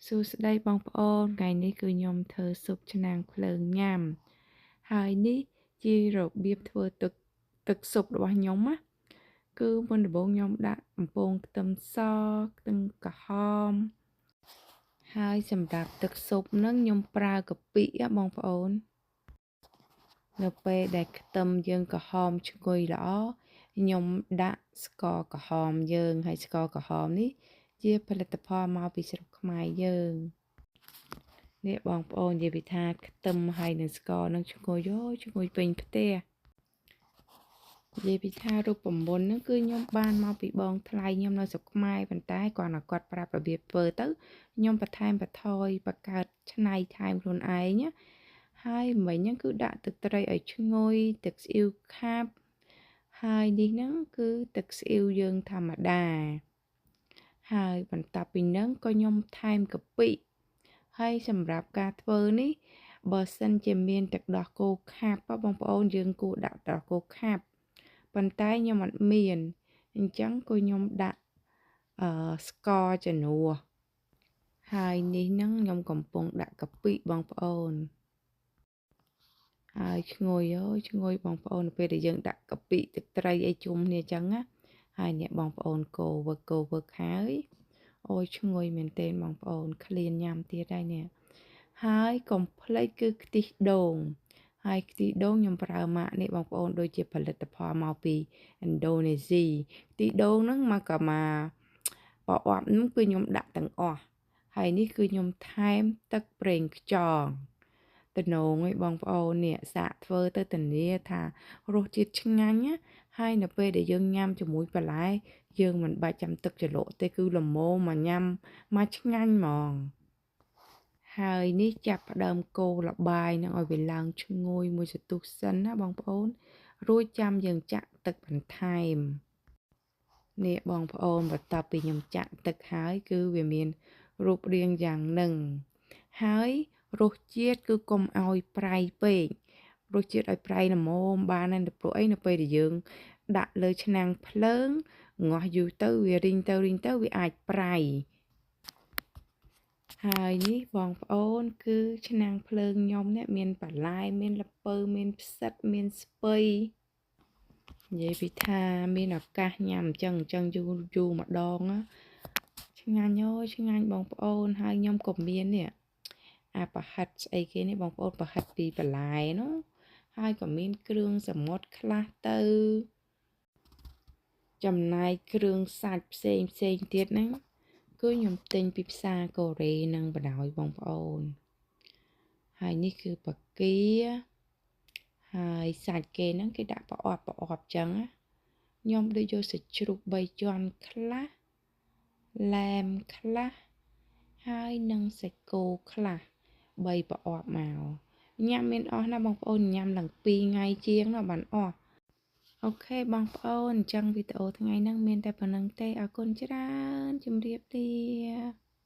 សួស្តីបងប្អូនថ្ងៃនេះគឺខ្ញុំធ្វើស៊ុបឆ្នាំងភ្លើងញ៉ាំហើយនេះជារបៀបធ្វើទឹកស៊ុបរបស់ខ្ញុំណាគឺមុនដំបូងខ្ញុំដាក់អំពងខ្ទឹមសខ្ទឹមក្រហមហើយសម្រាប់ទឹកស៊ុបហ្នឹងខ្ញុំប្រើកាពិបងប្អូននៅពេលដែលខ្ទឹមយើងក្រហមឈ្ងុយល្អខ្ញុំដាក់ស្ករក្រហមយើងហើយស្ករក្រហមនេះជាផលិតផលមកពីស្រុកខ្មែរយើងនេះបងប្អូននិយាយពីថាខ្ទឹមហើយនឹងស្ករនឹងឈ្ងុយឈ្ងុយពេញផ្ទះនិយាយពីថារូបមន្តហ្នឹងគឺខ្ញុំបានមកពីបងថ្លៃខ្ញុំនៅស្រុកខ្មែរប៉ុន្តែគាត់ប្រាប់របៀបធ្វើទៅខ្ញុំបន្ថែមបន្ថយបង្កើតឆ្នៃថែមខ្លួនឯងណាហើយមិញហ្នឹងគឺដាក់ទឹកត្រីឲ្យឈ្ងុយទឹកស្អ៊ីវខាប់ហើយនេះហ្នឹងគឺទឹកស្អ៊ីវយើងធម្មតាហើយបន្ទាប់ពីហ្នឹងក៏ខ្ញុំថែមកាពិហើយសម្រាប់ការធ្វើនេះបើសិនជាមានទឹកដោះគោខាប់បងប្អូនយើងគួរដាក់ទឹកដោះគោខាប់ប៉ុន្តែខ្ញុំអត់មានអញ្ចឹងក៏ខ្ញុំដាក់ស្ករជំនួសហើយនេះហ្នឹងខ្ញុំកំពុងដាក់កាពិបងប្អូនហើយឈ្ងុយបងប្អូនពេលដែលយើងដាក់កាពិទឹកត្រីអីជុំគ្នាអញ្ចឹងណាហើយអ្នកបងប្អូនកូរវឹកហើយអូយឈ្ងុយមែនទែនបងប្អូនឃ្លានញ៉ាំទៀតហើយនេះហើយកុំភ្លេចគឺខ្ទិះដូងហើយខ្ទិះដូងខ្ញុំប្រើម៉ាកនេះបងប្អូនដូចជាផលិតផលមកពីឥណ្ឌូនេស៊ីខ្ទិះដូងហ្នឹងមកក៏មកប្រអប់ហ្នឹងគឺខ្ញុំដាក់ទាំងអស់ហើយនេះគឺខ្ញុំថែមទឹកប្រេងខ្យងតំណងឯងបងប្អូននេះសាកធ្វើទៅធានាថារសជាតិឆ្ងាញ់ណាហើយនៅពេលដែលយើងញ៉ាំជាមួយបន្លែយើងមិនបាច់ចាំទឹកជ្រលក់ទេគឺល្មមមកញ៉ាំមកឆ្ងាញ់ហ្មងហើយនេះចាប់ផ្ដើមកូរលបាយនឹងឲ្យវាឡើងឈ្ងុយមួយសន្ទុះសិនណាបងប្អូនរួចចាំយើងចាក់ទឹកបន្ថែមនេះបងប្អូនបន្ទាប់ពីខ្ញុំចាក់ទឹកហើយគឺវាមានរូបរាងយ៉ាងហ្នឹងហើយរសជាតិគឺកុំឲ្យប្រៃពេករសជាតិឲ្យប្រៃល្មមបានហើយព្រោះអីនៅពេលដែលយើងដាក់លើឆ្នាំងភ្លើងងាស់យូរទៅវារីងទៅវាអាចប្រៃហើយនេះបងប្អូនគឺឆ្នាំងភ្លើងខ្ញុំនេះមានបន្លែមានល្ពៅមានផ្សិតមានស្ពៃនិយាយពីថាមានឱកាសញ៉ាំអញ្ចឹងយូរម្ដងឆ្ងាញ់ឆ្ងាញ់បងប្អូនហើយខ្ញុំក៏មាននេះអាប្រហិតស្អីគេនេះបងប្អូនប្រហិតពីបន្លែនោះហើយក៏មានគ្រឿងសមុទ្រខ្លះទៅចំណែកគ្រឿងសាច់ផ្សេងទៀតហ្នឹងគឺខ្ញុំទិញពីផ្សារកូរ៉េនឹងបណ្ដោយបងប្អូនហើយនេះគឺបកាហើយសាច់គេហ្នឹងគេដាក់ប្រអប់ចឹងណាខ្ញុំដូចយកសាច់ជ្រូក3ជាន់ខ្លះឡែមខ្លះហើយនឹងសាច់គោខ្លះ3ប្រអប់មកញ៉ាំមានអស់ណាបងប្អូនញ៉ាំឡើង2ថ្ងៃជាងណាបានអស់អូខេបងប្អូនអញ្ចឹងវីដេអូថ្ងៃហ្នឹងមានតែប៉ុណ្្នឹងទេអរគុណច្រើនជម្រាបលា